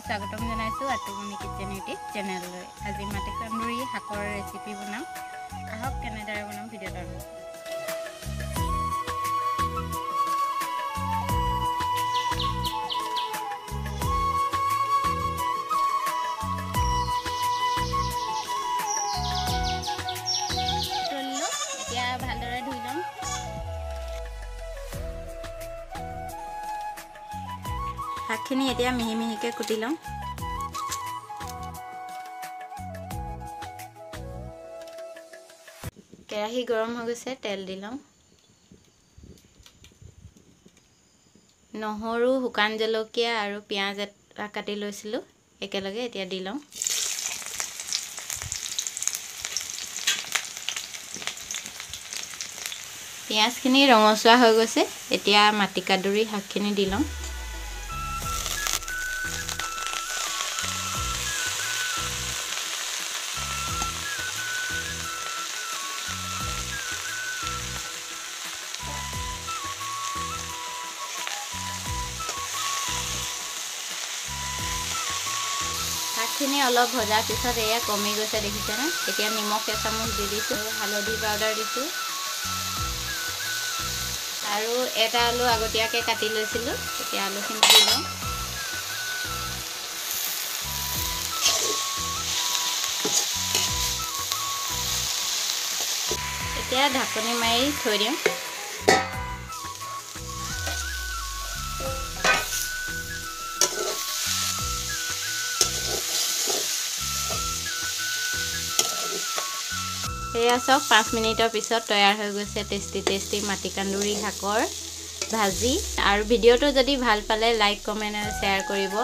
স্বাগতম জনাইছো আতুমনি kitchen YouTube চেনেললৈ। আজি মাটিকান্দুৰী শাকৰ ৰেচিপি বনাম। আহক কেনেদৰে বনাম ভিডিঅ'ত আৰু এতিয়া ভালদৰে ধুই লম। শাকখিনি এতিয়া মিহি মিহিকে কুটি লম। কেৰাহী গৰম হৈ গৈছে, তেল দি লম। নহৰু, শুকান জলকীয়া আৰু পিঁয়াজ এটা কাটি লৈছিলোঁ একেলগে এতিয়া দি লম। পিঁয়াজখিনি ৰঙচুৱা হৈ গৈছে, এতিয়া মাটিকান্দুৰী শাকখিনি দি লম। শাকখিনি অলপ ভজাৰ পিছত এয়া কমি গৈছে দেখিছেনে। এতিয়া নিমখ এচামুচ দি দিছোঁ, হালধি পাউডাৰ দিছোঁ আৰু এটা আলু আগতীয়াকৈ কাটি লৈছিলোঁ। এতিয়া আলুখিনি দি লওঁ। এতিয়া ঢাকনি মাৰি থৈ দিম। এয়া চাওক 5 মিনিটৰ পিছত তৈয়াৰ হৈ গৈছে টেষ্টি মাটিকান্দুৰী শাকৰ ভাজি। আৰু ভিডিঅ'টো যদি ভাল পালে লাইক, কমেণ্ট আৰু শ্বেয়াৰ কৰিব।